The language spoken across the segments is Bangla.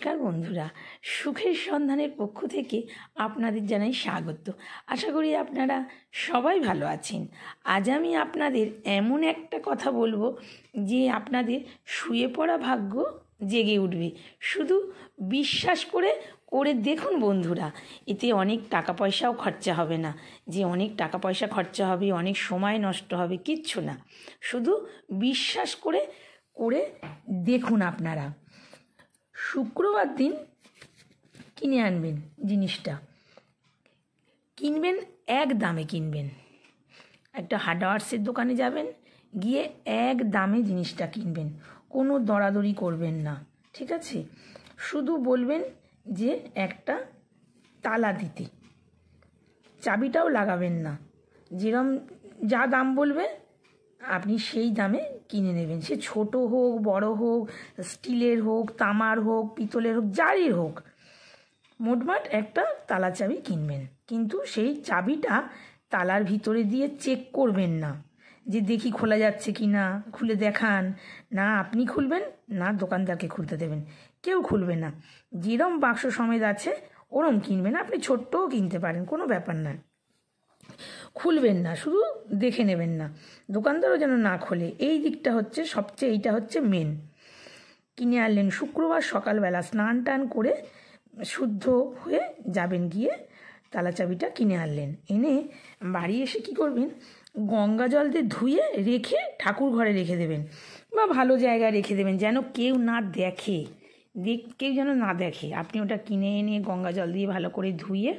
নমস্কার বন্ধুরা, সুখের সন্ধানের পক্ষ থেকে আপনাদের জানাই স্বাগত। আশা করি আপনারা সবাই ভালো আছেন। আজ আমি আপনাদের এমন একটা কথা বলবো যে আপনাদের শুয়ে পড়া ভাগ্য জেগে উঠবে। শুধু বিশ্বাস করে দেখুন বন্ধুরা, এতে অনেক টাকা পয়সাও খরচা হবে না, যে অনেক টাকা পয়সা খরচা হবে, অনেক সময় নষ্ট হবে, কিচ্ছু না। শুধু বিশ্বাস করে দেখুন। আপনারা শুক্রবার দিন কিনে আনবেন জিনিসটা, কিনবেন এক দামে কিনবেন। একটা হার্ডওয়্যার্সের দোকানে যাবেন, গিয়ে এক দামে জিনিসটা কিনবেন, কোনো দরাদরি করবেন না, ঠিক আছে? শুধু বলবেন যে একটা তালা দিতে, চাবিটাও লাগাবেন না, যেরকম যা দাম বলবে আপনি সেই দামে কিনে নেবেন। সে ছোট হোক, বড় হোক, স্টিলের হোক, তামার হোক, পিতলের হোক, যারই হোক, মোটমাট একটা তালা চাবি কিনবেন। কিন্তু সেই চাবিটা তালার ভিতরে দিয়ে চেক করবেন না, যে দেখি খোলা যাচ্ছে কি না, খুলে দেখান না। আপনি খুলবেন না, দোকানদারকে খুলতে দেবেন, কেউ খুলবে না। যেরম বাক্স সমেত আছে ওরম কিনবেন। আপনি ছোট্টও কিনতে পারেন, কোনো ব্যাপার না। খুলবেন না, শুধু দেখে নেবেন না, দোকানদারও যেন না খোলে। এই দিকটা হচ্ছে সবচেয়ে, এইটা হচ্ছে মেন। কিনে আনলেন শুক্রবার সকালবেলা, স্নান টান করে শুদ্ধ হয়ে যাবেন, গিয়ে তালা চাবিটা কিনে আনলেন। এনে বাড়ি এসে কি করবেন, গঙ্গা জল দিয়ে ধুয়ে রেখে ঠাকুর ঘরে রেখে দেবেন, বা ভালো জায়গায় রেখে দেবেন, যেন কেউ না দেখে, কেউ যেন না দেখে। আপনি ওটা কিনে এনে গঙ্গা জল দিয়ে ভালো করে ধুয়ে,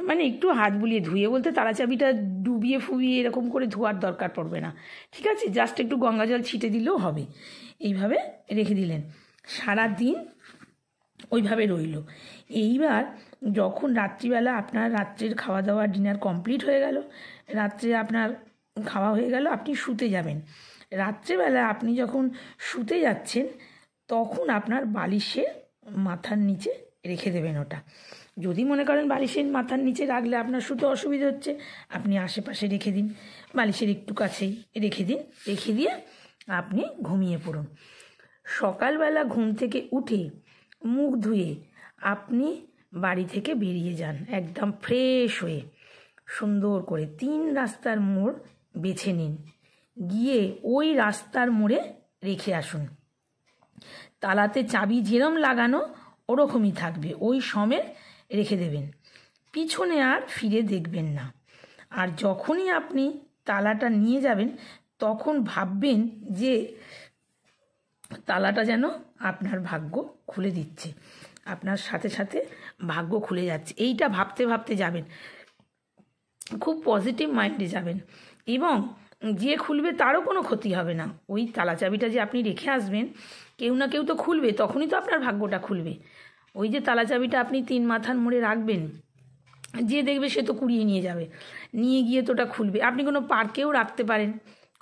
মানে একটু হাত বুলিয়ে ধুয়ে, বলতে তালা চাবিটা ডুবিয়ে ফুবিয়ে এরকম করে ধোয়ার দরকার পড়বে না, ঠিক আছে? জাস্ট একটু গঙ্গা জল ছিটে দিলেও হবে। এইভাবে রেখে দিলেন, সারা দিন ওইভাবে রইল। এইবার যখন রাত্রিবেলা আপনার রাত্রের খাওয়া দাওয়া, ডিনার কমপ্লিট হয়ে গেল, রাত্রে আপনার খাওয়া হয়ে গেল, আপনি শুতে যাবেন। রাত্রেবেলা আপনি যখন শুতে যাচ্ছেন, তখন আপনার বালিশের মাথার নিচে রেখে দেবেন ওটা। যদি মনে করেন বালিশের মাথার নিচে রাখলে আপনার শুতে অসুবিধা হচ্ছে, আপনি আশেপাশে রেখে দিন, বালিশের একটু কাছেই রেখে দিন। রেখে দিয়ে আপনি ঘুমিয়ে পড়ুন। সকালবেলা ঘুম থেকে উঠে মুখ ধুয়ে আপনি বাড়ি থেকে বেরিয়ে যান, একদম ফ্রেশ হয়ে, সুন্দর করে 3 রাস্তার মোড় বেছে নিন, গিয়ে ওই রাস্তার মোড়ে রেখে আসুন। তালাতে চাবি যেরম লাগানো ওরকমই থাকবে, ওই সমেত রেখে দেবেন। পিছনে আর ফিরে দেখবেন না। আর যখনই আপনি তালাটা নিয়ে যাবেন, তখন ভাববেন যে তালাটা যেন আপনার ভাগ্য খুলে দিচ্ছে, আপনার সাথে সাথে ভাগ্য খুলে যাচ্ছে। এইটা ভাবতে ভাবতে যাবেন, খুব পজিটিভ মাইন্ডে যাবেন, এবং যে খুলবে তারও কোনো ক্ষতি হবে না। ওই তালা চাবিটা যে আপনি রেখে আসবেন, কেউ না কেউ তো খুলবে, তখনই তো আপনার ভাগ্যটা খুলবে। ওই যে তালা চাবিটা আপনি 3 মাথার মোড়ে রাখবেন, যে দেখবে সে তো কুড়িয়ে নিয়ে যাবে, নিয়ে গিয়ে তো ওটা খুলবে। আপনি কোনো পার্কেও রাখতে পারেন,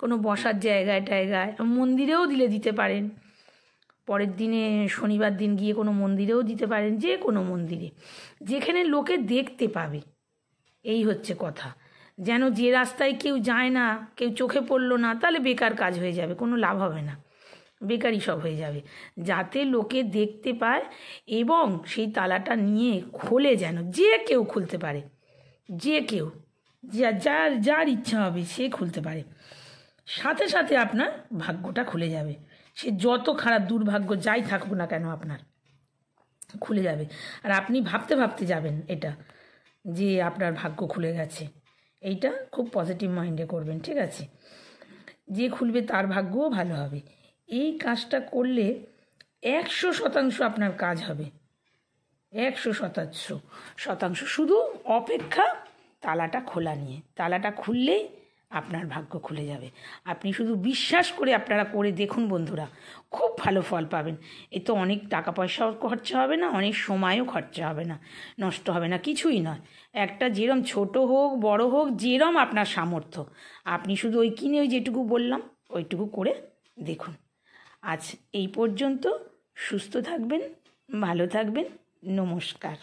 কোনো বসার জায়গায় টায়গায়, মন্দিরেও দিতে পারেন। পরের দিনে শনিবার দিন গিয়ে কোনো মন্দিরেও দিতে পারেন, যে কোনো মন্দিরে, যেখানে লোকে দেখতে পাবে। এই হচ্ছে কথা। যেন যে রাস্তায় কেউ যায় না, কেউ চোখে পড়লো না, তাহলে বেকার কাজ হয়ে যাবে, কোনো লাভ হবে না, বেকারই সব হয়ে যাবে। যাতে লোকে দেখতে পায় এবং সেই তালাটা নিয়ে খোলে, যেন যে কেউ খুলতে পারে, যে কেউ, যার ইচ্ছা হবে সে খুলতে পারে। সাথে সাথে আপনার ভাগ্যটা খুলে যাবে। সে যত খারাপ দুর্ভাগ্য যাই থাকুক না কেন, আপনার খুলে যাবে। আর আপনি ভাবতে ভাবতে যাবেন এটা, যে আপনার ভাগ্য খুলে গেছে। এইটা খুব পজিটিভ মাইন্ডে করবেন, ঠিক আছে? যে খুলবে তার ভাগ্যও ভালো হবে। এই কাজটা করলে 100% আপনার কাজ হবে, 100%। শুধু অপেক্ষা তালাটা খোলা নিয়ে। তালাটা খুললেই আপনার ভাগ্য খুলে যাবে। আপনি শুধু বিশ্বাস করে আপনারা করে দেখুন বন্ধুরা, খুব ভালো ফল পাবেন। এ তো অনেক টাকা পয়সাও খরচা হবে না, অনেক সময়ও খরচা হবে না, নষ্ট হবে না, কিছুই নয়। একটা যেরম ছোট হোক বড় হোক, যেরম আপনার সামর্থ্য, আপনি শুধু ওই কিনে ওই যেটুকু বললাম ওইটুকু করে দেখুন। আজ এই পর্যন্ত। সুস্থ থাকবেন, ভালো থাকবেন, নমস্কার।